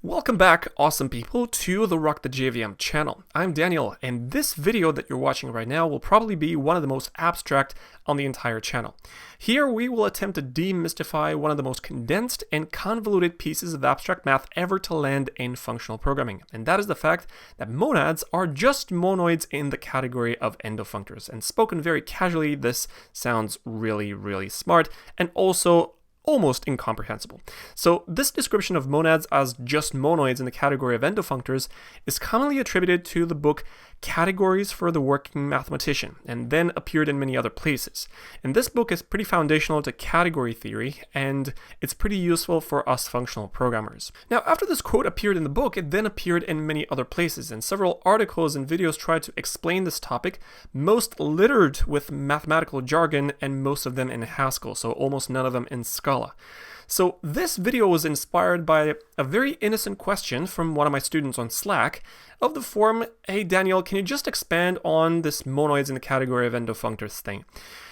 Welcome back, awesome people, to the Rock the JVM channel. I'm Daniel, and this video that you're watching right now will probably be one of the most abstract on the entire channel. Here we will attempt to demystify one of the most condensed and convoluted pieces of abstract math ever to land in functional programming, and that is the fact that monads are just monoids in the category of endofunctors. And spoken very casually, this sounds really smart and also almost incomprehensible. So this description of monads as just monoids in the category of endofunctors is commonly attributed to the book Categories for the Working Mathematician, and then appeared in many other places. And this book is pretty foundational to category theory, and it's pretty useful for us functional programmers. Now, after this quote appeared in the book, it then appeared in many other places, and several articles and videos tried to explain this topic, most littered with mathematical jargon, and most of them in Haskell, so almost none of them in Scala. So this video was inspired by a very innocent question from one of my students on Slack of the form, "Hey Daniel, can you just expand on this monoids in the category of endofunctors thing?"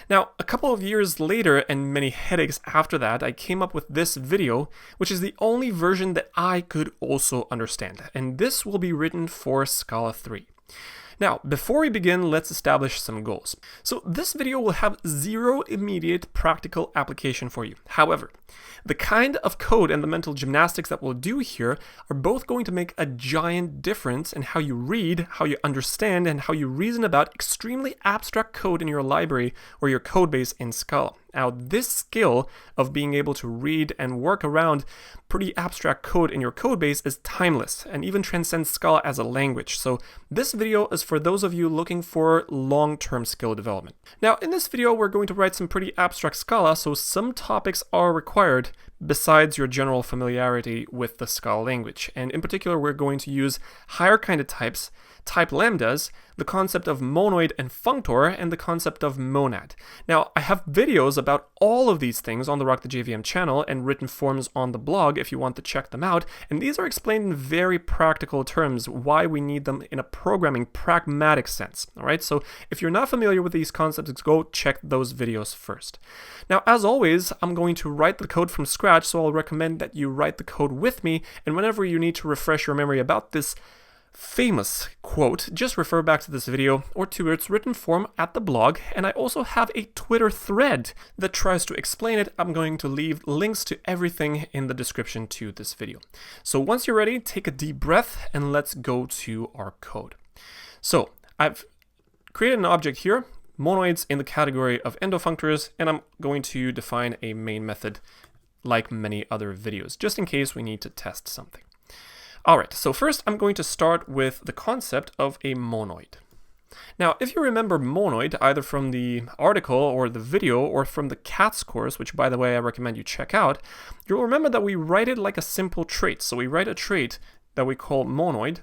Now, a couple of years later and many headaches after that, I came up with this video, which is the only version that I could also understand, and this will be written for Scala 3. Now, before we begin, let's establish some goals. So this video will have zero immediate practical application for you. However, the kind of code and the mental gymnastics that we'll do here are both going to make a giant difference in how you read, how you understand, and how you reason about extremely abstract code in your library or your code base in Scala. Now, this skill of being able to read and work around pretty abstract code in your code base is timeless and even transcends Scala as a language. So this video is for those of you looking for long-term skill development. Now, in this video, we're going to write some pretty abstract Scala, so some topics are required besides your general familiarity with the Scala language. And in particular, we're going to use higher kind of types, type lambdas, the concept of monoid and functor, and the concept of monad. Now, I have videos about all of these things on the Rock the JVM channel and written forms on the blog if you want to check them out, and these are explained in very practical terms why we need them in a programming pragmatic sense. All right, so if you're not familiar with these concepts, go check those videos first. Now, as always, I'm going to write the code from scratch, so I'll recommend that you write the code with me, and whenever you need to refresh your memory about this famous quote, just refer back to this video or to its written form at the blog, and I also have a Twitter thread that tries to explain it. I'm going to leave links to everything in the description to this video. So once you're ready, take a deep breath and let's go to our code. So I've created an object here, monoids in the category of endofunctors, and I'm going to define a main method like many other videos, just in case we need to test something. Alright, so first I'm going to start with the concept of a monoid. Now, if you remember monoid, either from the article or the video or from the Cats course, which by the way I recommend you check out, you'll remember that we write it like a simple trait. So we write a trait that we call monoid,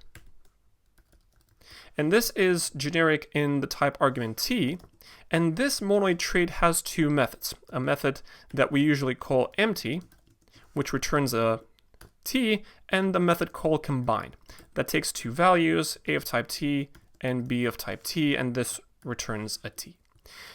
and this is generic in the type argument t, and this monoid trait has two methods. A method that we usually call empty, which returns a t, and the method called combine that takes two values, a of type t and b of type t, and this returns a t.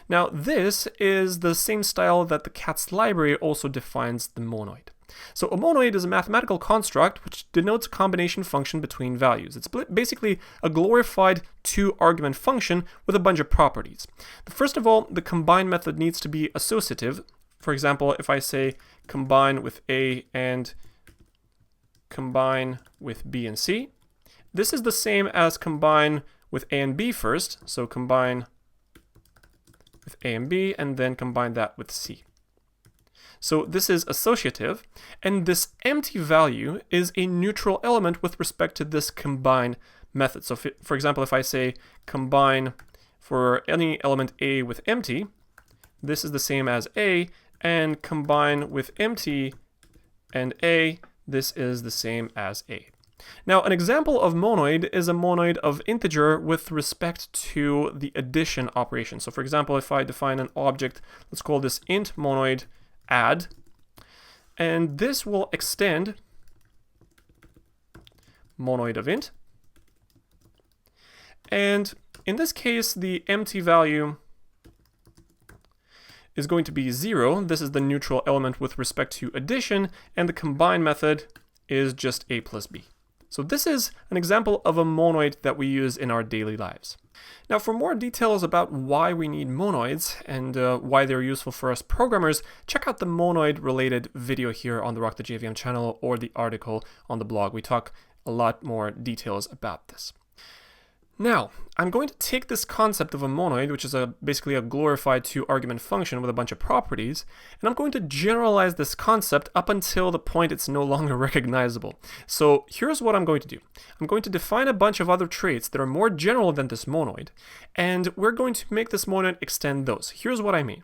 Now this is the same style that the Cats library also defines the monoid. So a monoid is a mathematical construct which denotes a combination function between values. It's basically a glorified two-argument function with a bunch of properties. First of all, the combine method needs to be associative. For example, if I say combine with a and combine with b and c, this is the same as combine with a and b first, so combine with a and b and then combine that with c. So this is associative, and this empty value is a neutral element with respect to this combine method. So for example, if I say combine for any element a with empty, this is the same as a, and combine with empty and a, this is the same as a. Now, an example of monoid is a monoid of integer with respect to the addition operation. So for example, if I define an object, let's call this int monoid add, and this will extend monoid of int. And in this case, the empty value is going to be 0. This is the neutral element with respect to addition, and the combine method is just a plus b. So this is an example of a monoid that we use in our daily lives. Now, for more details about why we need monoids and why they're useful for us programmers, check out the monoid-related video here on the Rock the JVM channel or the article on the blog. We talk a lot more details about this. Now, I'm going to take this concept of a monoid, which is basically a glorified two-argument function with a bunch of properties, and I'm going to generalize this concept up until the point it's no longer recognizable. So here's what I'm going to do. I'm going to define a bunch of other traits that are more general than this monoid, and we're going to make this monoid extend those. Here's what I mean.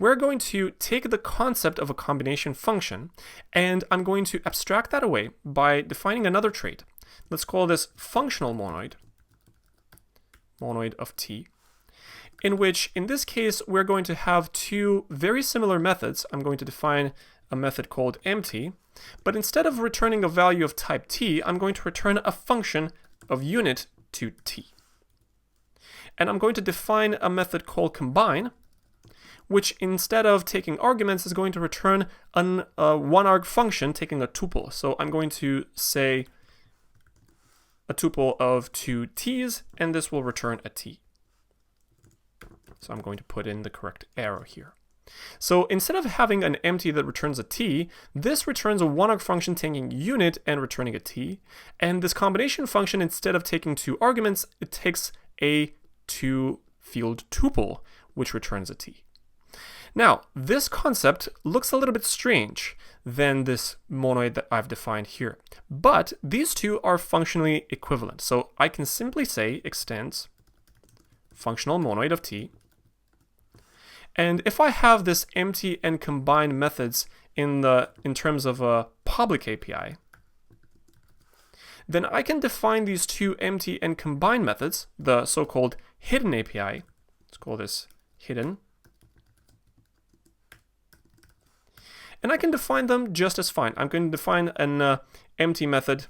We're going to take the concept of a combination function, and I'm going to abstract that away by defining another trait. Let's call this functional monoid of t, in which, in this case, we're going to have two very similar methods. I'm going to define a method called empty, but instead of returning a value of type t, I'm going to return a function of unit to t. And I'm going to define a method called combine, which instead of taking arguments is going to return a one-arg function taking a tuple. So I'm going to say a tuple of two t's, and this will return a t. So I'm going to put in the correct arrow here. So instead of having an empty that returns a t, this returns a one-arg function taking unit and returning a t. And this combination function, instead of taking two arguments, it takes a two-field tuple, which returns a t. Now, this concept looks a little bit strange than this monoid that I've defined here, but these two are functionally equivalent. So I can simply say extends functional monoid of t. And if I have this empty and combine methods in terms of a public API, then I can define these two empty and combine methods, the so-called hidden API. Let's call this hidden. And I can define them just as fine. I'm going to define an empty method.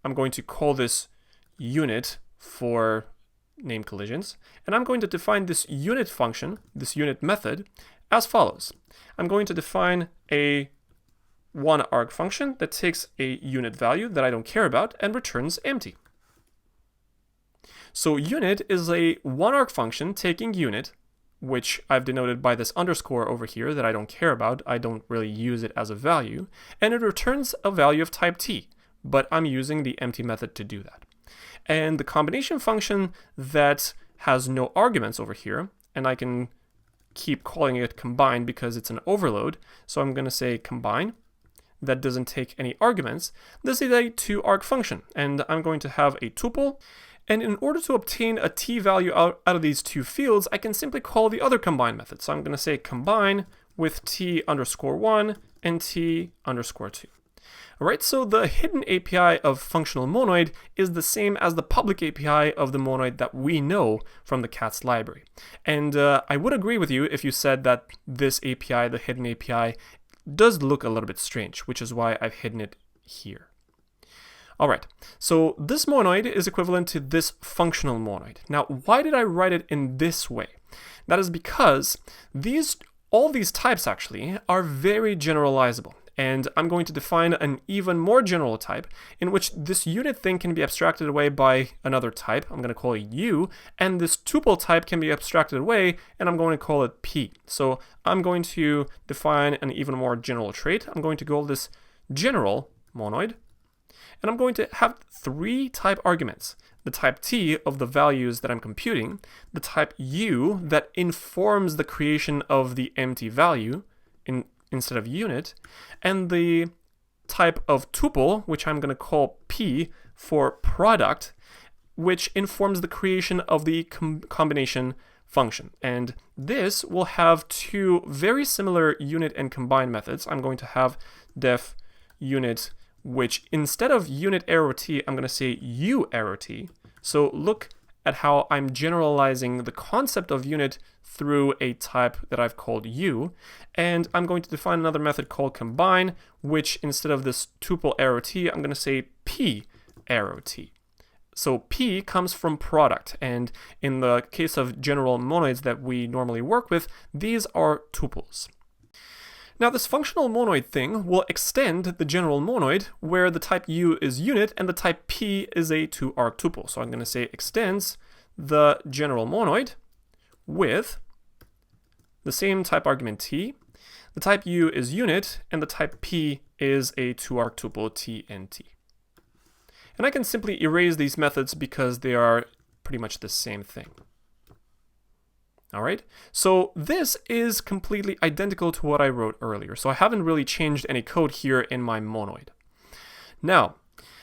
I'm going to call this unit for name collisions. And I'm going to define this unit function, this unit method, as follows. I'm going to define a one-arg function that takes a unit value that I don't care about and returns empty. So unit is a one-arg function taking unit, which I've denoted by this underscore over here that I don't care about. I don't really use it as a value. And it returns a value of type t, but I'm using the empty method to do that. And the combination function that has no arguments over here, and I can keep calling it combine because it's an overload. So I'm going to say combine. That doesn't take any arguments. This is a two-arg function, and I'm going to have a tuple. And in order to obtain a t value out of these two fields, I can simply call the other combine method. So I'm going to say combine with t_1 and t_2. All right, so the hidden API of functional monoid is the same as the public API of the monoid that we know from the Cats library. And I would agree with you if you said that this API, the hidden API, does look a little bit strange, which is why I've hidden it here. All right, so this monoid is equivalent to this functional monoid. Now, why did I write it in this way? That is because all these types actually are very generalizable. And I'm going to define an even more general type in which this unit thing can be abstracted away by another type. I'm going to call it u, and this tuple type can be abstracted away, and I'm going to call it p. So I'm going to define an even more general trait. I'm going to call this general monoid. And I'm going to have three type arguments. The type t of the values that I'm computing, the type u that informs the creation of the empty value instead of unit, and the type of tuple, which I'm going to call p for product, which informs the creation of the combination function. And this will have two very similar unit and combine methods. I'm going to have def unit, which instead of unit arrow t, I'm going to say u arrow t. So look at how I'm generalizing the concept of unit through a type that I've called u. And I'm going to define another method called combine, which instead of this tuple arrow t, I'm going to say p arrow t. So p comes from product, and in the case of general monoids that we normally work with, these are tuples. Now this functional monoid thing will extend the general monoid where the type U is unit and the type P is a 2-arc tuple. So I'm going to say extends the general monoid with the same type argument T. The type U is unit and the type P is a 2-arc tuple T and T. And I can simply erase these methods because they are pretty much the same thing. All right, so this is completely identical to what I wrote earlier. So I haven't really changed any code here in my monoid. Now,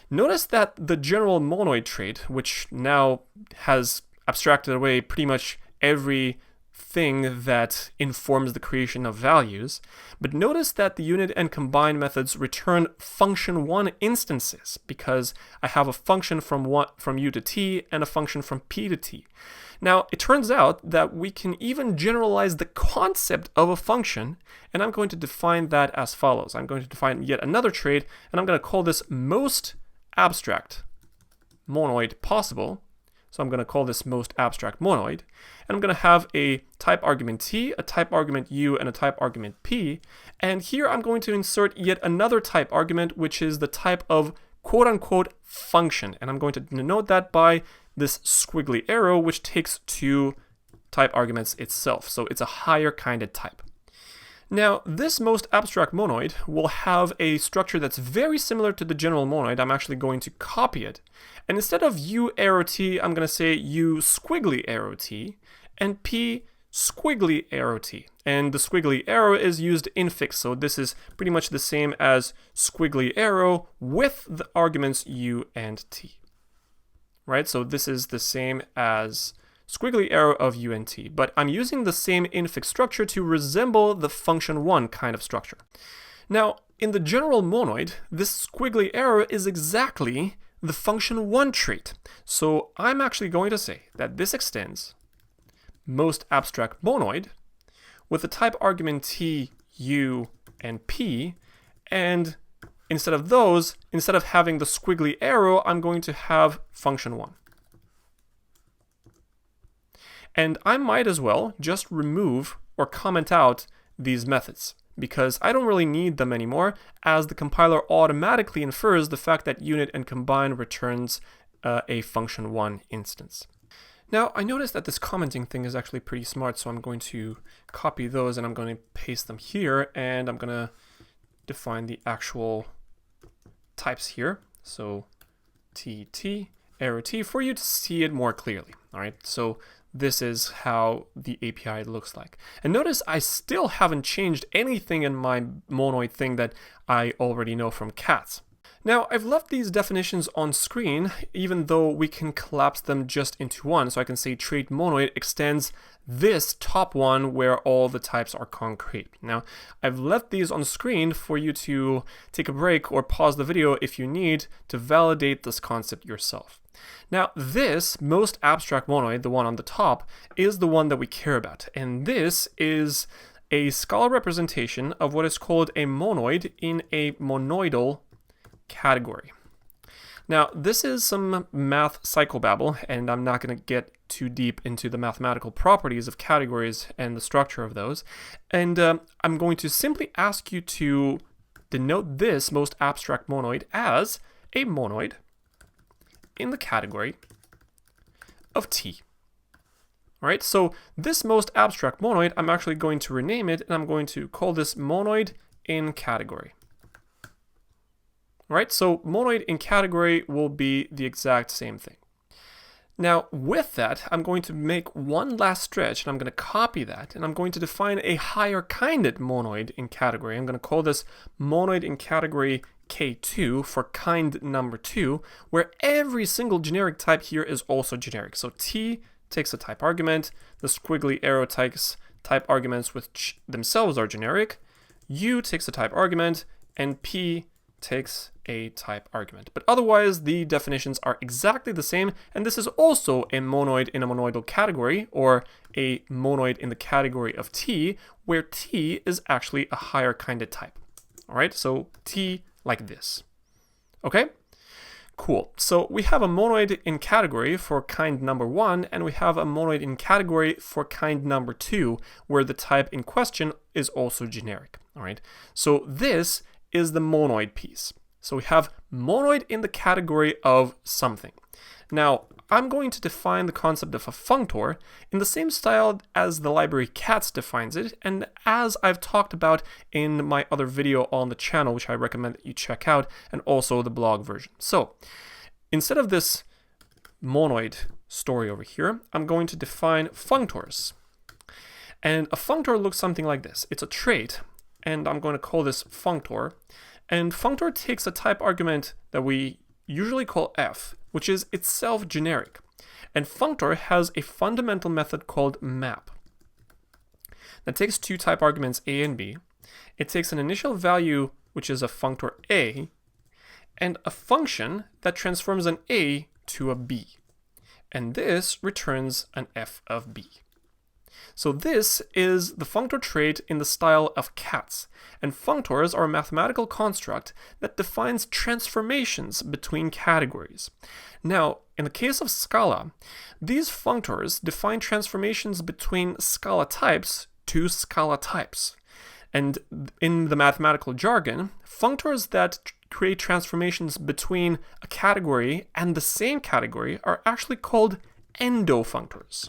notice that the general monoid trait, which now has abstracted away pretty much every thing that informs the creation of values, but notice that the unit and combine methods return function1 instances because I have a function from U to T and a function from P to T. Now, it turns out that we can even generalize the concept of a function, and I'm going to define that as follows. I'm going to define yet another trait, and I'm going to call this most abstract monoid possible. So I'm going to call this most abstract monoid, and I'm going to have a type argument T, a type argument U, and a type argument P. And here I'm going to insert yet another type argument, which is the type of quote-unquote function. And I'm going to denote that by this squiggly arrow, which takes 2 type arguments itself. So it's a higher kinded type. Now, this most abstract monoid will have a structure that's very similar to the general monoid. I'm actually going to copy it. And instead of U arrow T, I'm going to say U squiggly arrow T and P squiggly arrow T. And the squiggly arrow is used infix, so this is pretty much the same as squiggly arrow with the arguments U and T. Right, so this is the same as squiggly arrow of U and T, but I'm using the same infix structure to resemble the function1 kind of structure. Now, in the general monoid, this squiggly arrow is exactly the function1 trait. So I'm actually going to say that this extends most abstract monoid with the type argument T, U, and P, and instead of having the squiggly arrow, I'm going to have function1. And I might as well just remove or comment out these methods because I don't really need them anymore, as the compiler automatically infers the fact that unit and combine returns a function1 instance. Now, I noticed that this commenting thing is actually pretty smart, so I'm going to copy those and I'm going to paste them here, and I'm going to define the actual types here. So TT, arrow T, for you to see it more clearly. All right, so this is how the API looks like. And notice I still haven't changed anything in my monoid thing that I already know from cats. Now, I've left these definitions on screen, even though we can collapse them just into one. So I can say trait monoid extends this top one where all the types are concrete. Now, I've left these on screen for you to take a break or pause the video if you need to validate this concept yourself. Now, this most abstract monoid, the one on the top, is the one that we care about. And this is a Scala representation of what is called a monoid in a monoidal category. Now, this is some math psychobabble, and I'm not going to get too deep into the mathematical properties of categories and the structure of those. And I'm going to simply ask you to denote this most abstract monoid as a monoid in the category of T. All right, so this most abstract monoid, I'm actually going to rename it, and I'm going to call this monoid in category. All right, so monoid in category will be the exact same thing. Now, with that, I'm going to make one last stretch, and I'm going to copy that, and I'm going to define a higher kinded monoid in category. I'm going to call this monoid in category K2 for kind number 2, where every single generic type here is also generic. So T takes a type argument, the squiggly arrow takes type arguments which themselves are generic, U takes a type argument, and P takes a type argument. But otherwise, the definitions are exactly the same, and this is also a monoid in a monoidal category, or a monoid in the category of T, where T is actually a higher kinded type. All right, so T like this. Okay, cool. So we have a monoid in category for kind number 1, and we have a monoid in category for kind number 2, where the type in question is also generic. All right, so this is the monoid piece. So we have monoid in the category of something. Now, I'm going to define the concept of a functor in the same style as the library Cats defines it, and as I've talked about in my other video on the channel, which I recommend that you check out, and also the blog version. So, instead of this monoid story over here, I'm going to define functors. And a functor looks something like this. It's a trait, and I'm going to call this functor. And functor takes a type argument that we usually call f, which is itself generic. And functor has a fundamental method called map that takes two type arguments a and b. It takes an initial value, which is a functor a, and a function that transforms an a to a b. And this returns an f of b. So this is the functor trait in the style of Cats, and functors are a mathematical construct that defines transformations between categories. Now, in the case of Scala, these functors define transformations between Scala types to Scala types. And in the mathematical jargon, functors that create transformations between a category and the same category are actually called endofunctors.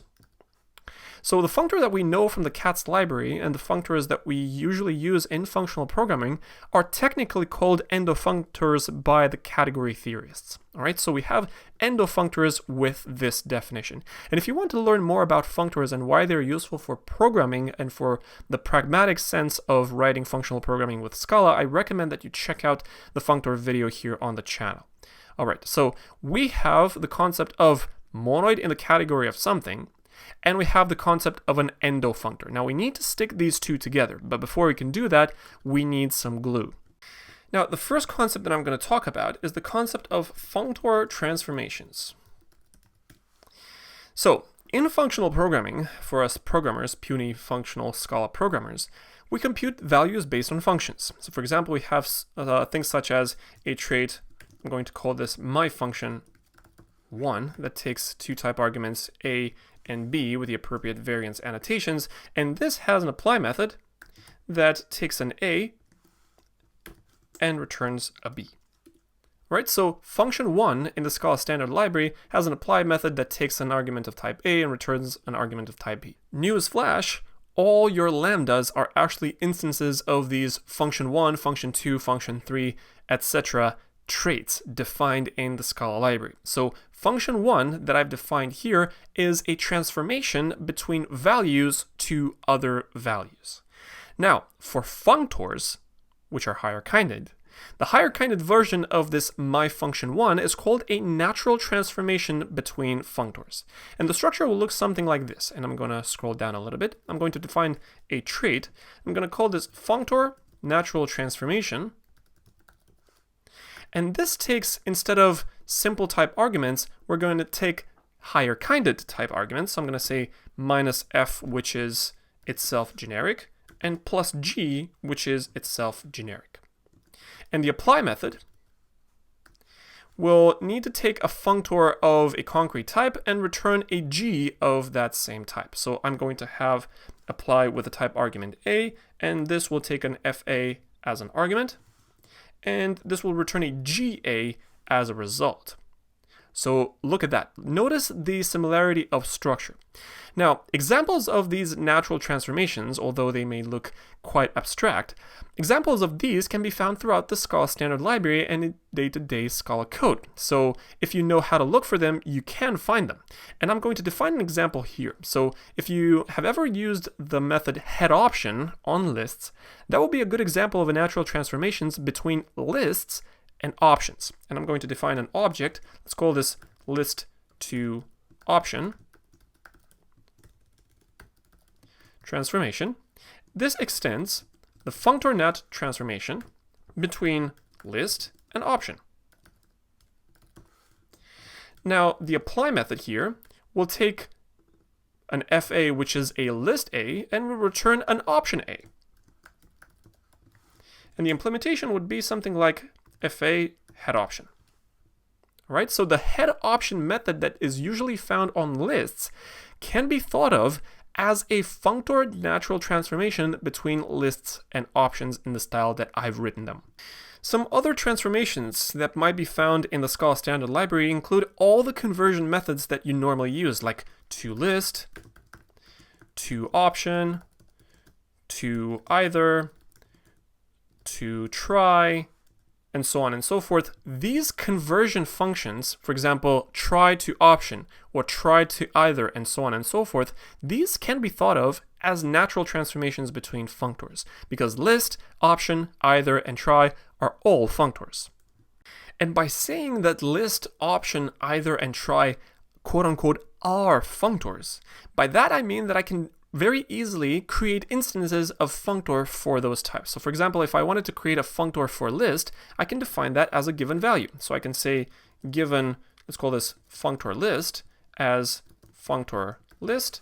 So the functor that we know from the Cats library and the functors that we usually use in functional programming are technically called endofunctors by the category theorists. All right, so we have endofunctors with this definition. And if you want to learn more about functors and why they're useful for programming and for the pragmatic sense of writing functional programming with Scala, I recommend that you check out the functor video here on the channel. All right, so we have the concept of monoid in the category of something, and we have the concept of an endofunctor. Now we need to stick these two together, but before we can do that, we need some glue. Now the first concept that I'm going to talk about is the concept of functor transformations. So in functional programming, for us programmers, puny functional Scala programmers, we compute values based on functions. So for example, we have things such as a trait, I'm going to call this my function 1, that takes two type arguments a and b with the appropriate variance annotations, and this has an apply method that takes an a and returns a b. Right, so function 1 in the Scala standard library has an apply method that takes an argument of type a and returns an argument of type b. Newsflash, all your lambdas are actually instances of these function 1, function 2, function 3, etc. traits defined in the Scala library. So function 1 that I've defined here is a transformation between values to other values. Now, for functors, which are higher kinded, the higher kinded version of this my function 1 is called a natural transformation between functors. And the structure will look something like this. And I'm going to scroll down a little bit. I'm going to define a trait. I'm going to call this functor natural transformation. And this takes, instead of simple type arguments, we're going to take higher kinded type arguments. So I'm going to say minus f, which is itself generic, and plus g, which is itself generic. And the apply method will need to take a functor of a concrete type and return a g of that same type. So I'm going to have apply with the type argument a, and this will take an fa as an argument, and this will return a GA as a result. So look at that. Notice the similarity of structure. Now, examples of these natural transformations, although they may look quite abstract, examples of these can be found throughout the Scala standard library and in day-to-day Scala code. So if you know how to look for them, you can find them. And I'm going to define an example here. So if you have ever used the method headOption on lists, that will be a good example of a natural transformations between lists and options. And I'm going to define an object. Let's call this list to option transformation. This extends the functor net transformation between list and option. Now, the apply method here will take an FA, which is a list A, and will return an option A. And the implementation would be something like FA head option. All right, so the head option method that is usually found on lists can be thought of as a functor natural transformation between lists and options in the style that I've written them. Some other transformations that might be found in the Scala standard library include all the conversion methods that you normally use, like toList, toOption, toEither, toTry, and so on and so forth. These conversion functions, for example, try to option or try to either, and so on and so forth, these can be thought of as natural transformations between functors, because list, option, either, and try are all functors. And by saying that list, option, either, and try, quote unquote, are functors, by that I mean that I can very easily create instances of functor for those types. So for example, if I wanted to create a functor for list, I can define that as a given value. So I can say given, let's call this functor list as functor list,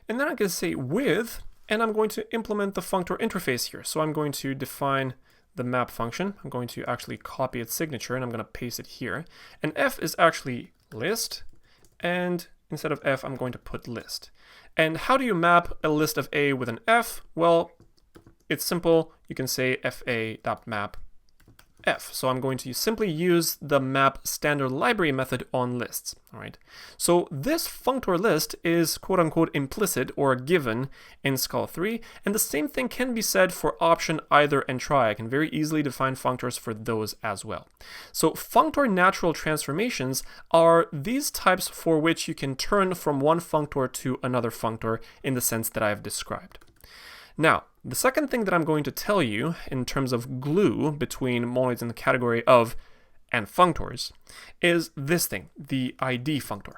and then I can say with, and I'm going to implement the functor interface here. So I'm going to define the map function. I'm going to actually copy its signature and I'm going to paste it here. And f is actually list, and instead of f, I'm going to put list. And how do you map a list of A with an f? Well, it's simple. You can say fa.map f. So I'm going to simply use the map standard library method on lists. All right. So this functor list is quote unquote implicit or given in Scala 3. And the same thing can be said for option, either, and try. I can very easily define functors for those as well. So functor natural transformations are these types for which you can turn from one functor to another functor in the sense that I've described. Now, the second thing that I'm going to tell you in terms of glue between monoids in the category of and functors is this thing, the ID functor.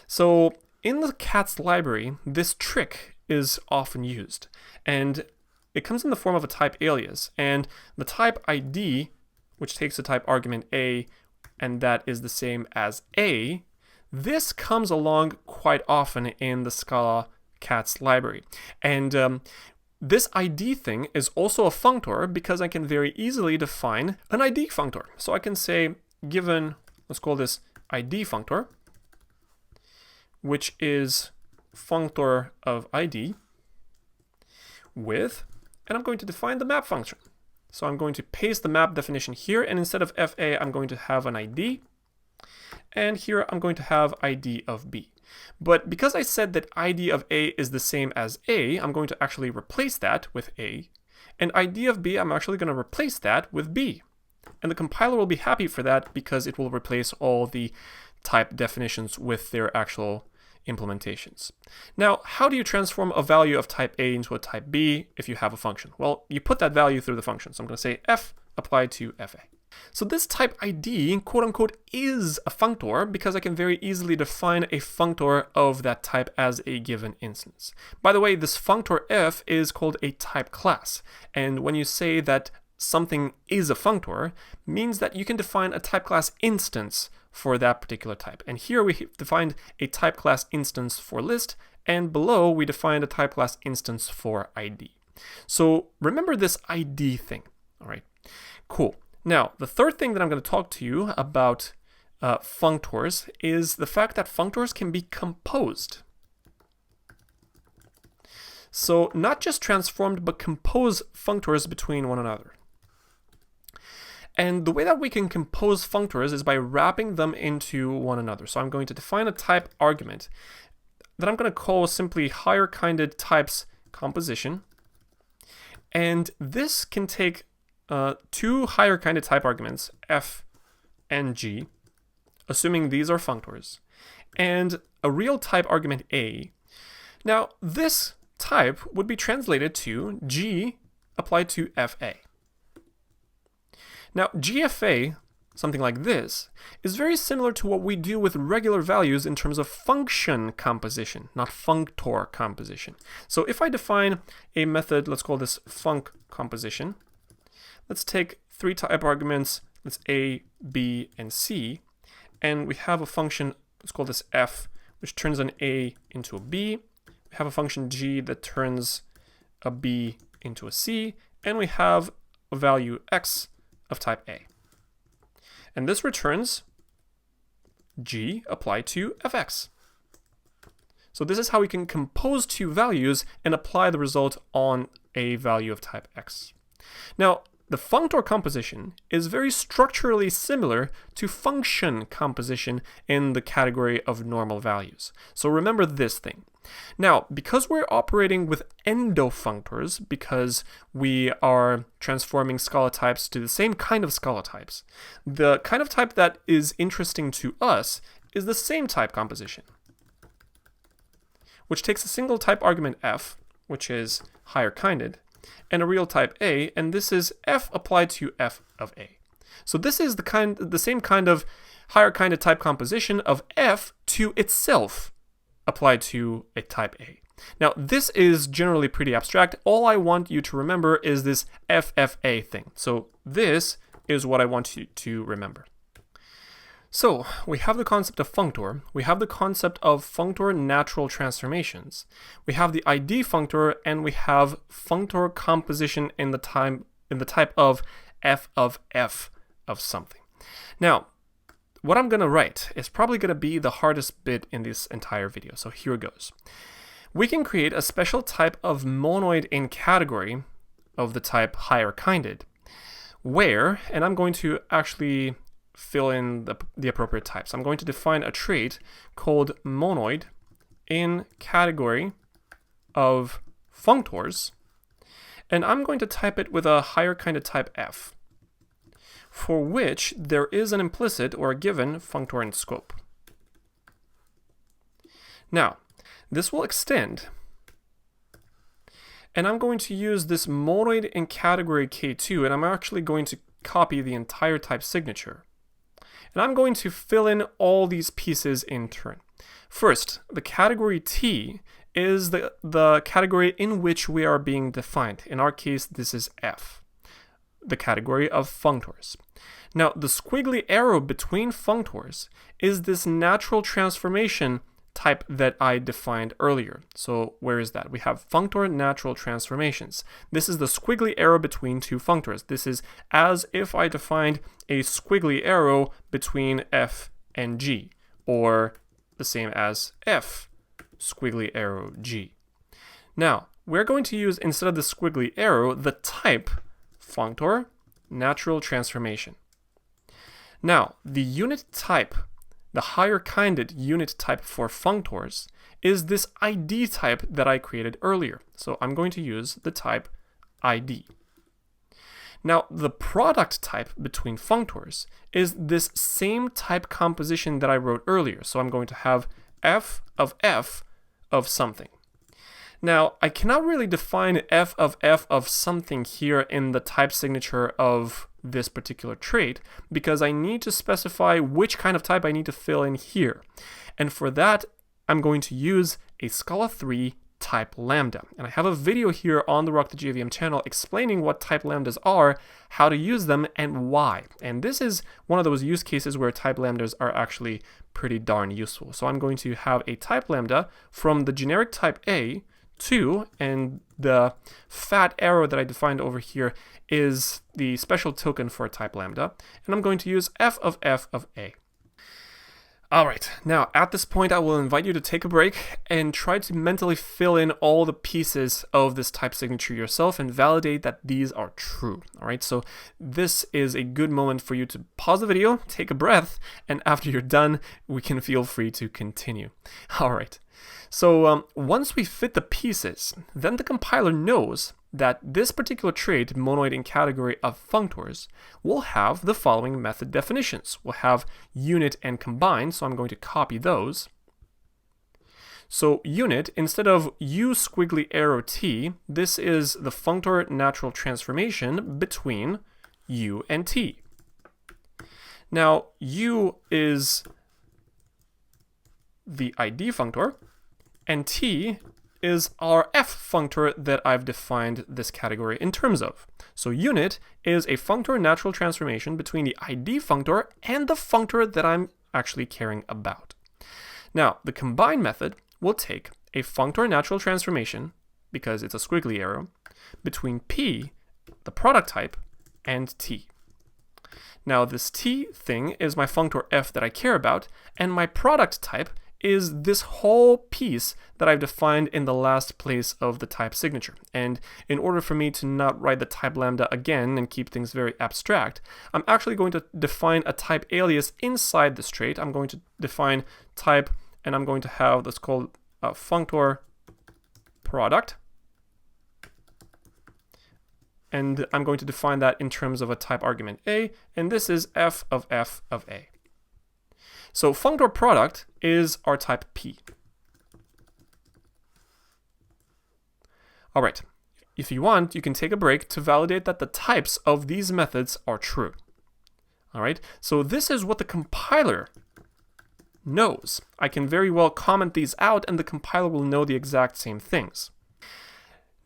So in the Cats library, this trick is often used, and it comes in the form of a type alias, and the type ID, which takes the type argument A, and that is the same as A, this comes along quite often in the Scala Cats library. And this ID thing is also a functor because I can very easily define an ID functor. So I can say given, let's call this ID functor, which is functor of ID with, and I'm going to define the map function. So I'm going to paste the map definition here, and instead of fa, I'm going to have an ID, and here I'm going to have ID of B. But because I said that ID of A is the same as A, I'm going to actually replace that with A. And ID of B, I'm actually going to replace that with B. And the compiler will be happy for that because it will replace all the type definitions with their actual implementations. Now, how do you transform a value of type A into a type B if you have a function? Well, you put that value through the function. So I'm going to say f applied to fa. So this type ID, quote unquote, is a functor because I can very easily define a functor of that type as a given instance. By the way, this functor f is called a type class. And when you say that something is a functor, means that you can define a type class instance for that particular type. And here we defined a type class instance for list, and below we defined a type class instance for ID. So remember this ID thing. All right, cool. Now, the third thing that I'm going to talk to you about functors is the fact that functors can be composed. So not just transformed, but compose functors between one another. And the way that we can compose functors is by wrapping them into one another. So I'm going to define a type argument that I'm going to call simply higher kinded types composition. And this can take two higher kinded type arguments, f and g, assuming these are functors, and a real type argument a. Now, this type would be translated to g applied to fa. Now, gfa, something like this, is very similar to what we do with regular values in terms of function composition, not functor composition. So if I define a method, let's call this func composition. Let's take three type arguments, let's a, b, and c, and we have a function, let's call this f, which turns an a into a b. We have a function g that turns a b into a c, and we have a value x of type a. And this returns g applied to fx. So this is how we can compose two values and apply the result on a value of type x. Now, the functor composition is very structurally similar to function composition in the category of normal values. So remember this thing. Now, because we're operating with endofunctors, because we are transforming Scala types to the same kind of Scala types, the kind of type that is interesting to us is the same type composition, which takes a single type argument f, which is higher kinded, and a real type a, and this is f applied to f of a. So this is the same kind of higher kinded type composition of f to itself applied to a type a. Now this is generally pretty abstract. All I want you to remember is this FFA thing. So this is what I want you to remember. So we have the concept of functor, we have the concept of functor natural transformations, we have the ID functor, and we have functor composition in the type of f of something. Now, what I'm going to write is probably going to be the hardest bit in this entire video, so here it goes. We can create a special type of monoid in category of the type higher kinded, where, and I'm going to actually fill in the appropriate types. I'm going to define a trait called monoid in category of functors, and I'm going to type it with a higher kinded type f, for which there is an implicit or a given functor in scope. Now, this will extend, and I'm going to use this monoid in category K2, and I'm actually going to copy the entire type signature. And I'm going to fill in all these pieces in turn. First, the category T is the category in which we are being defined. In our case, this is F, the category of functors. Now, the squiggly arrow between functors is this natural transformation type that I defined earlier. So where is that? We have functor natural transformations. This is the squiggly arrow between two functors. This is as if I defined a squiggly arrow between f and g, or the same as f squiggly arrow g. Now, we're going to use, instead of the squiggly arrow, the type functor natural transformation. Now, the unit type, the higher kinded unit type for functors, is this ID type that I created earlier. So I'm going to use the type ID. Now, the product type between functors is this same type composition that I wrote earlier. So I'm going to have f of something. Now, I cannot really define f of something here in the type signature of this particular trait because I need to specify which kind of type I need to fill in here. And for that, I'm going to use a Scala 3 type lambda. And I have a video here on the Rock the JVM channel explaining what type lambdas are, how to use them, and why. And this is one of those use cases where type lambdas are actually pretty darn useful. So I'm going to have a type lambda from the generic type A to, and the fat arrow that I defined over here is the special token for type lambda, and I'm going to use f of A. Alright, now at this point I will invite you to take a break and try to mentally fill in all the pieces of this type signature yourself and validate that these are true. Alright, so this is a good moment for you to pause the video, take a breath, and after you're done, we can feel free to continue. Alright, so once we fit the pieces, then the compiler knows that this particular trait, monoid in category of functors, will have the following method definitions. We'll have unit and combine, so I'm going to copy those. So unit, instead of u squiggly arrow t, this is the functor natural transformation between u and t. Now, u is the ID functor, and t is our f functor that I've defined this category in terms of. So unit is a functor natural transformation between the ID functor and the functor that I'm actually caring about. Now, the combine method will take a functor natural transformation, because it's a squiggly arrow, between p, the product type, and t. Now, this t thing is my functor f that I care about, and my product type is this whole piece that I've defined in the last place of the type signature. And in order for me to not write the type lambda again and keep things very abstract, I'm actually going to define a type alias inside this trait. I'm going to define type, and I'm going to have this called functor product. And I'm going to define that in terms of a type argument a, and this is f of a. So functor product is our type p. All right, if you want, you can take a break to validate that the types of these methods are true. All right, so this is what the compiler knows. I can very well comment these out and the compiler will know the exact same things.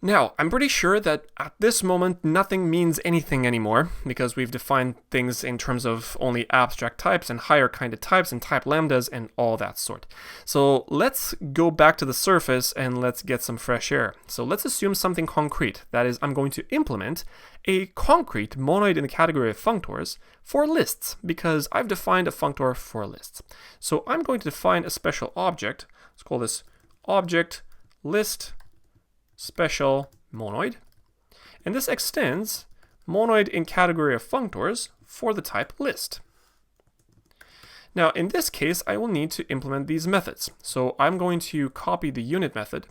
Now, I'm pretty sure that at this moment, nothing means anything anymore because we've defined things in terms of only abstract types and higher kind of types and type lambdas and all that sort. So let's go back to the surface and let's get some fresh air. So let's assume something concrete. That is, I'm going to implement a concrete monoid in the category of functors for lists because I've defined a functor for lists. So I'm going to define a special object. Let's call this object list special monoid, and this extends monoid in category of functors for the type list. Now in this case I will need to implement these methods, so I'm going to copy the unit method,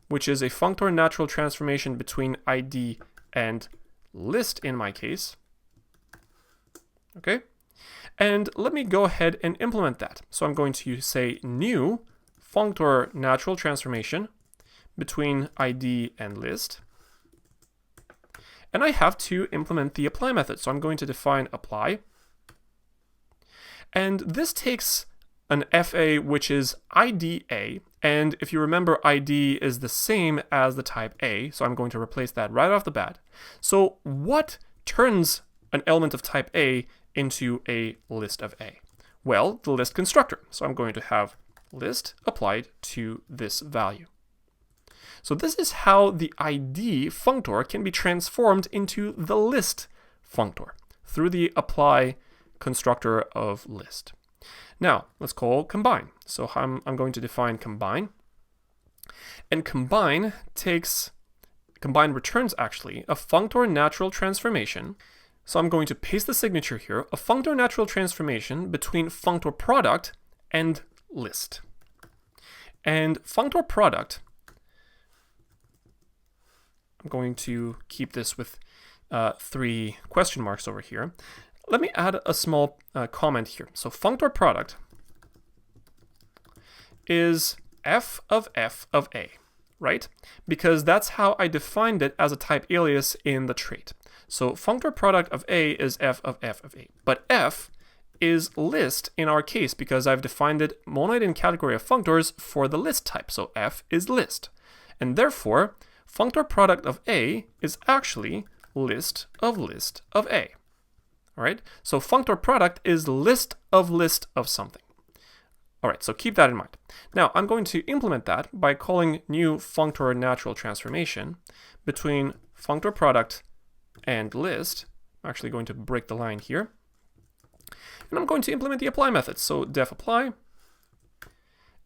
which is a functor natural transformation between id and list in my case. Okay, and let me go ahead and implement that. So I'm going to say new functor natural transformation between id and list, and I have to implement the apply method. So I'm going to define apply, and this takes an fa which is ida, and if you remember, id is the same as the type a, so I'm going to replace that right off the bat. So what turns an element of type a into a list of a? Well, the list constructor. So I'm going to have list applied to this value. So this is how the id functor can be transformed into the list functor through the apply constructor of list. Now let's call combine. So I'm going to define combine, and combine returns actually a functor natural transformation. So I'm going to paste the signature here, a functor natural transformation between functor product and list. And functor product, I'm going to keep this with 3 question marks over here. Let me add a small comment here. So functor product is f of a, right? Because that's how I defined it as a type alias in the trait. So functor product of a is f of a. But f is list in our case because I've defined it monoid in category of functors for the list type. So f is list. And therefore, functor product of a is actually list of a. All right, so functor product is list of something. All right, so keep that in mind. Now I'm going to implement that by calling new functor natural transformation between functor product and list. I'm actually going to break the line here. And I'm going to implement the apply method. So def apply,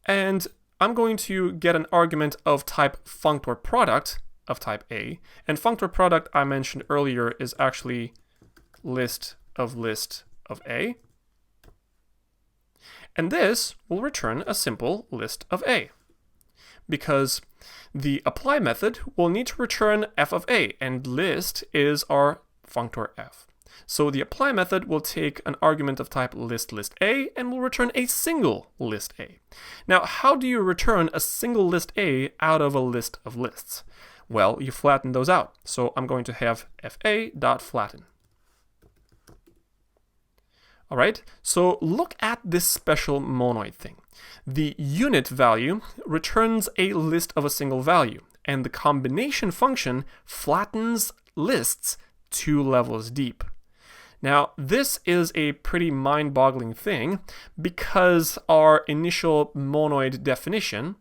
and I'm going to get an argument of type functor product of type A, and functor product I mentioned earlier is actually list of A, and this will return a simple list of A because the apply method will need to return f of a, and list is our functor f. So the apply method will take an argument of type list A and will return a single list A. Now, how do you return a single list A out of a list of lists? Well, you flatten those out. So I'm going to have fa.flatten. All right, so look at this special monoid thing. The unit value returns a list of a single value, and the combination function flattens lists 2 levels deep. Now, this is a pretty mind-boggling thing because our initial monoid definition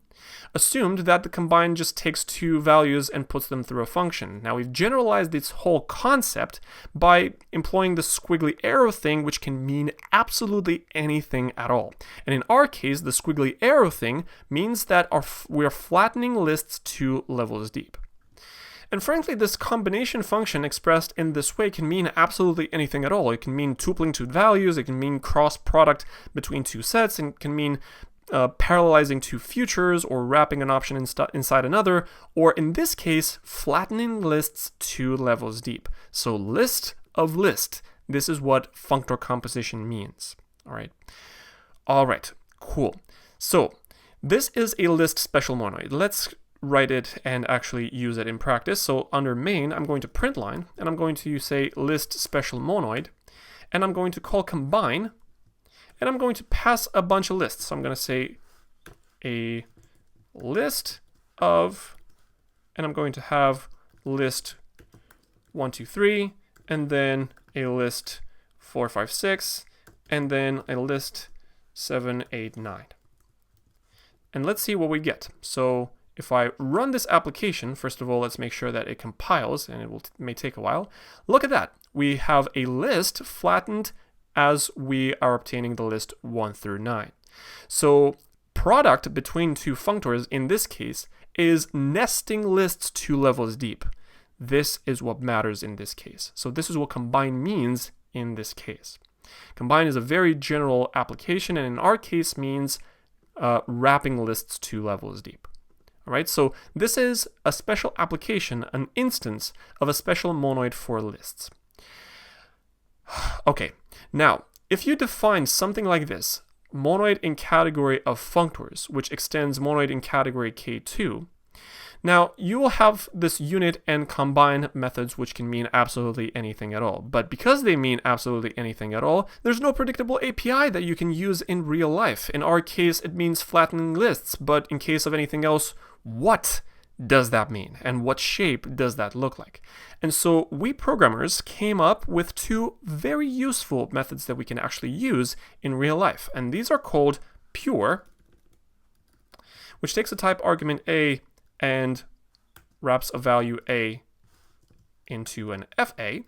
assumed that the combine just takes two values and puts them through a function. Now we've generalized this whole concept by employing the squiggly arrow thing, which can mean absolutely anything at all. And in our case, the squiggly arrow thing means that we're flattening lists 2 levels deep. And frankly, this combination function expressed in this way can mean absolutely anything at all. It can mean tupling two values, it can mean cross product between two sets, and it can mean parallelizing two futures, or wrapping an option inside another, or in this case, flattening lists 2 levels deep. So list of list, this is what functor composition means. All right, cool. So this is a list special monoid. Let's write it and actually use it in practice. So under main, I'm going to print line, and I'm going to say list special monoid, and I'm going to call combine, and I'm going to pass a bunch of lists. So I'm going to say a list of, and I'm going to have list 1, 2, 3, and then a list 4, 5, 6, and then a list 7, 8, 9. And let's see what we get. So if I run this application, first of all, let's make sure that it compiles, and it may take a while. Look at that. We have a list flattened as we are obtaining the list 1 through 9. So product between two functors in this case is nesting lists 2 levels deep. This is what matters in this case. So this is what combine means in this case. Combine is a very general application, and in our case means wrapping lists 2 levels deep. All right, so this is a special application, an instance of a special monoid for lists. Okay, now, if you define something like this, monoid in category of functors, which extends monoid in category K2, now you will have this unit and combine methods, which can mean absolutely anything at all. But because they mean absolutely anything at all, there's no predictable API that you can use in real life. In our case, it means flattening lists, but in case of anything else, what does that mean? And what shape does that look like? And so we programmers came up with 2 very useful methods that we can actually use in real life. And these are called pure, which takes a type argument A and wraps a value A into an FA.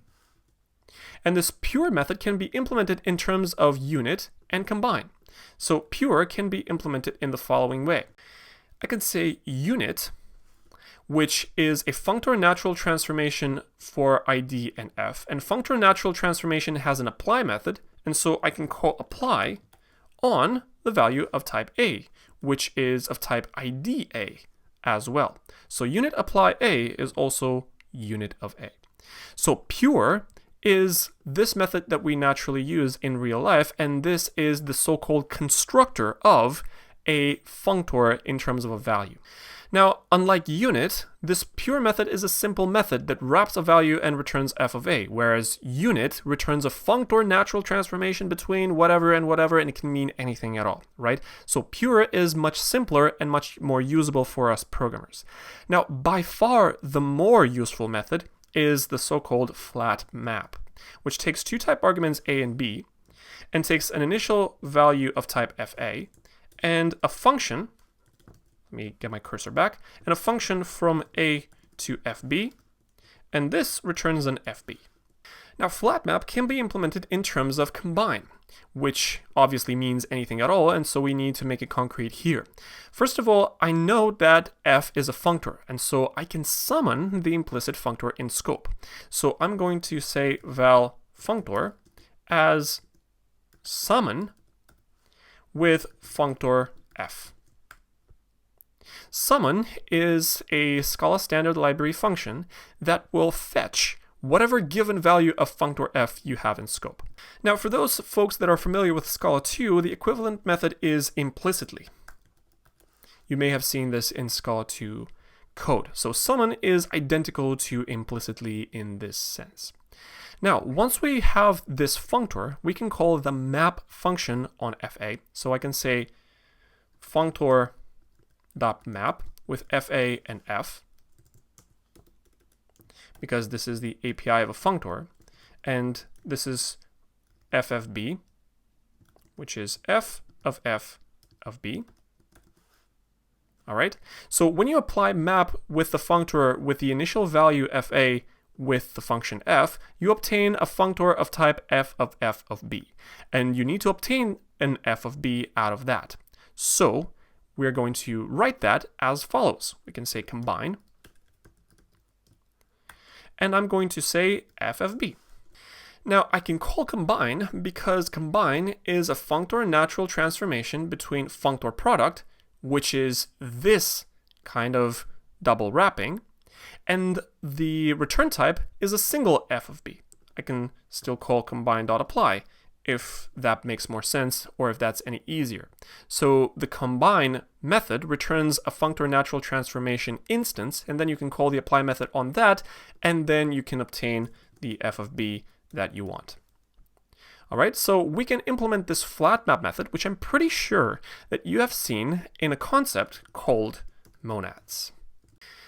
And this pure method can be implemented in terms of unit and combine. So pure can be implemented in the following way. I can say unit, which is a functor natural transformation for ID and F. And functor natural transformation has an apply method, and so I can call apply on the value of type A, which is of type IDA as well. So unit apply A is also unit of A. So pure is this method that we naturally use in real life, and this is the so-called constructor of a functor in terms of a value. Now, unlike unit, this pure method is a simple method that wraps a value and returns f of a, whereas unit returns a functor natural transformation between whatever and whatever, and it can mean anything at all, right? So pure is much simpler and much more usable for us programmers. Now, by far the more useful method is the so-called flat map, which takes 2 type arguments a and b, and takes an initial value of type fa, and a function, let me get my cursor back, and a function from a to fb, and this returns an fb. Now, flat map can be implemented in terms of combine, which obviously means anything at all, and so we need to make it concrete here. First of all, I know that f is a functor, and so I can summon the implicit functor in scope. So I'm going to say val functor as summon with functor f. Summon is a Scala standard library function that will fetch whatever given value of functor f you have in scope. Now, for those folks that are familiar with Scala 2, the equivalent method is implicitly. You may have seen this in Scala 2 code. So summon is identical to implicitly in this sense. Now, once we have this functor, we can call the map function on fa. So I can say functor.map with fa and f, because this is the API of a functor, and this is ffb, which is f of b. All right. So when you apply map with the functor with the initial value fa with the function f, you obtain a functor of type f of b. And you need to obtain an f of b out of that. So we're going to write that as follows. We can say combine. And I'm going to say f of b. Now I can call combine because combine is a functor natural transformation between functor product, which is this kind of double wrapping, and the return type is a single f of b. I can still call combine.apply if that makes more sense or if that's any easier. So the combine method returns a functor natural transformation instance, and then you can call the apply method on that, and then you can obtain the f of b that you want. All right, so we can implement this flat map method, which I'm pretty sure that you have seen in a concept called monads.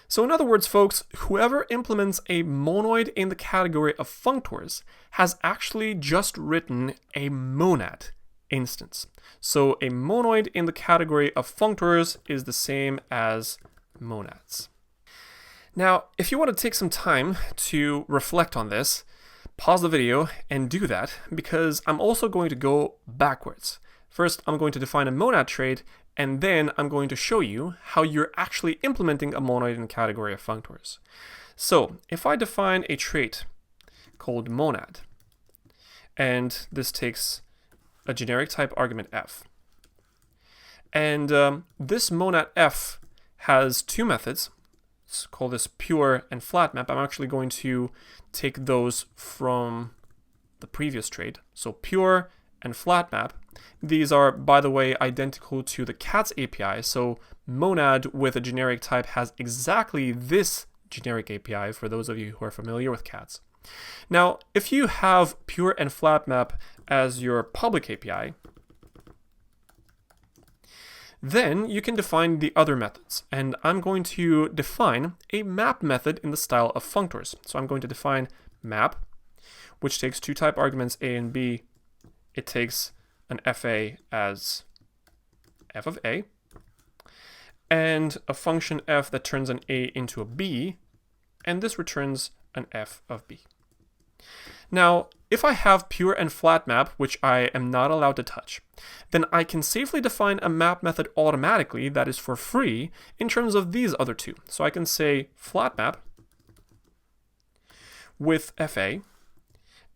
So in other words, folks, whoever implements a monoid in the category of functors has actually just written a monad instance. So a monoid in the category of functors is the same as monads. Now, if you want to take some time to reflect on this, pause the video and do that, because I'm also going to go backwards. First, I'm going to define a monad trait, and then I'm going to show you how you're actually implementing a monoid in the category of functors. So if I define a trait called monad, and this takes a generic type argument f, and this monad f has two methods. Let's call this pure and flat map. I'm actually going to take those from the previous trait. So pure and flat map. These are, by the way, identical to the cats API. So monad with a generic type has exactly this generic API for those of you who are familiar with cats. Now, if you have pure and flat map as your public API, then you can define the other methods. And I'm going to define a map method in the style of functors. So I'm going to define map, which takes two type arguments a and b. It takes an fa as f of a, and a function f that turns an a into a b, and this returns an f of b. Now, if I have pure and flat map, which I am not allowed to touch, then I can safely define a map method automatically that is for free in terms of these other two. So I can say flat map with fa,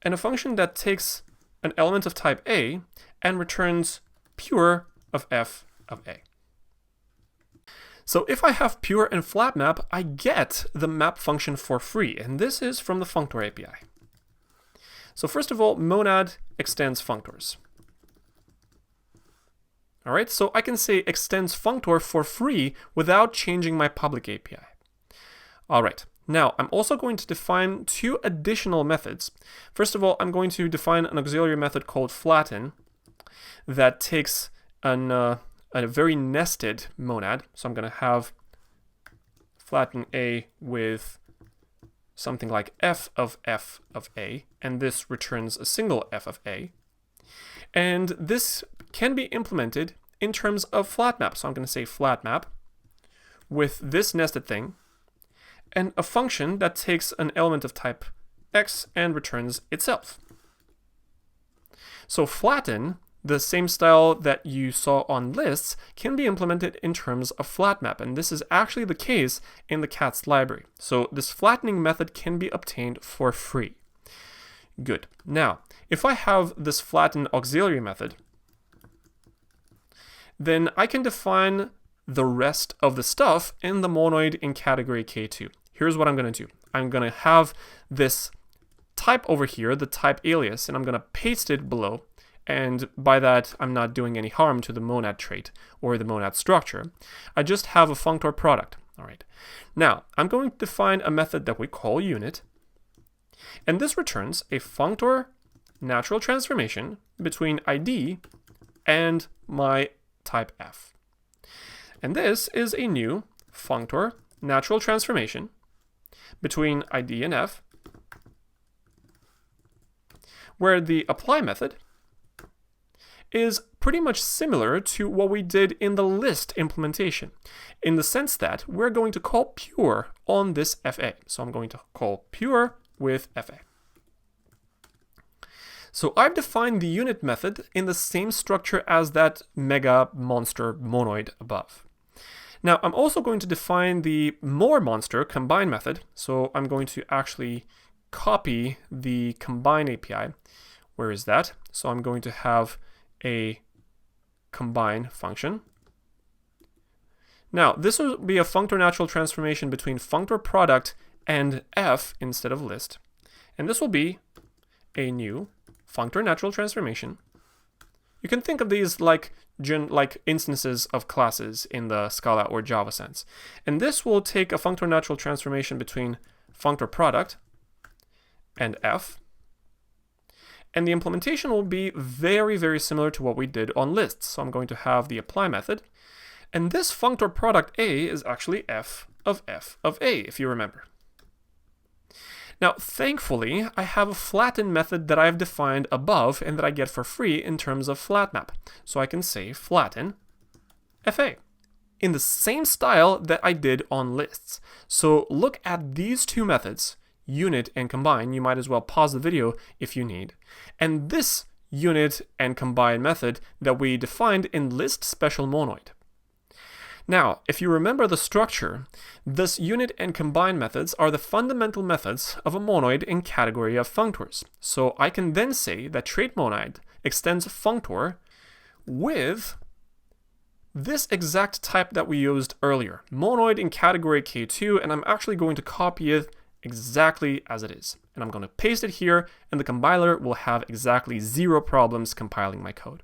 and a function that takes an element of type a and returns pure of f of a. So if I have pure and flat map, I get the map function for free, and this is from the Functor API. So first of all, monad extends functors. All right, so I can say extends functor for free without changing my public API. All right, now I'm also going to define two additional methods. First of all, I'm going to define an auxiliary method called flatten that takes a very nested monad. So I'm going to have flatten a with something like f of a, and this returns a single f of a. And this can be implemented in terms of flat map. So I'm going to say flat map with this nested thing, and a function that takes an element of type x and returns itself. So flatten, the same style that you saw on lists, can be implemented in terms of flat map, and this is actually the case in the cats library. So this flattening method can be obtained for free. Good. Now, if I have this flatten auxiliary method, then I can define the rest of the stuff in the monoid in category K2. Here's what I'm going to do. I'm going to have this type over here, the type alias, and I'm going to paste it below. And by that, I'm not doing any harm to the monad trait or the monad structure. I just have a functor product. All right. Now, I'm going to define a method that we call unit. And this returns a functor natural transformation between ID and my type f. And this is a new functor natural transformation between ID and f, where the apply method is pretty much similar to what we did in the list implementation, in the sense that we're going to call pure on this FA. So I'm going to call pure with FA. So I've defined the unit method in the same structure as that mega monster monoid above. Now I'm also going to define the more monster combine method. So I'm going to actually copy the combine API. Where is that? So I'm going to have a combine function. Now this will be a functor natural transformation between functor product and f instead of list. And this will be a new functor natural transformation. You can think of these like instances of classes in the Scala or Java sense. And this will take a functor natural transformation between functor product and f. And the implementation will be very, very similar to what we did on lists. So I'm going to have the apply method. And this functor product A is actually f of A, if you remember. Now, thankfully, I have a flatten method that I've defined above and that I get for free in terms of flatmap. So I can say flatten FA in the same style that I did on lists. So look at these two methods, unit and combine. You might as well pause the video if you need. And this unit and combine method that we defined in list special monoid. Now, if you remember the structure, this unit and combine methods are the fundamental methods of a monoid in category of functors. So I can then say that trait monoid extends functor with this exact type that we used earlier, monoid in category K2, and I'm actually going to copy it exactly as it is. And I'm going to paste it here, and the compiler will have exactly 0 problems compiling my code.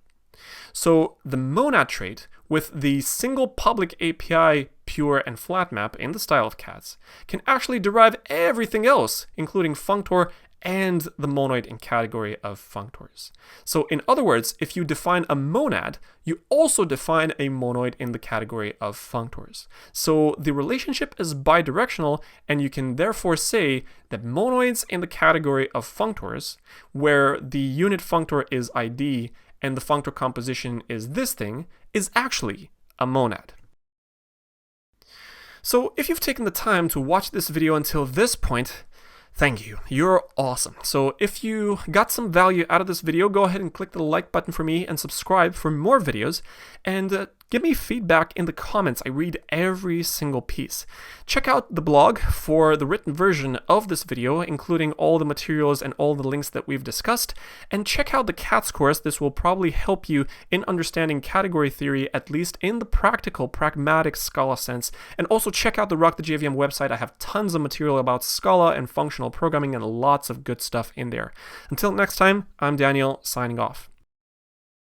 So the monad trait with the single public API pure and flat map in the style of cats can actually derive everything else, including functor and the monoid in category of functors. So in other words, if you define a monad, you also define a monoid in the category of functors. So the relationship is bidirectional, and you can therefore say that monoids in the category of functors, where the unit functor is ID and the functor composition is this thing, is actually a monad. So if you've taken the time to watch this video until this point, thank you. You're awesome. So if you got some value out of this video, go ahead and click the like button for me and subscribe for more videos, and give me feedback in the comments. I read every single piece. Check out the blog for the written version of this video, including all the materials and all the links that we've discussed. And check out the CATS course. This will probably help you in understanding category theory, at least in the practical, pragmatic Scala sense. And also check out the Rock the JVM website. I have tons of material about Scala and functional programming and lots of good stuff in there. Until next time, I'm Daniel, signing off.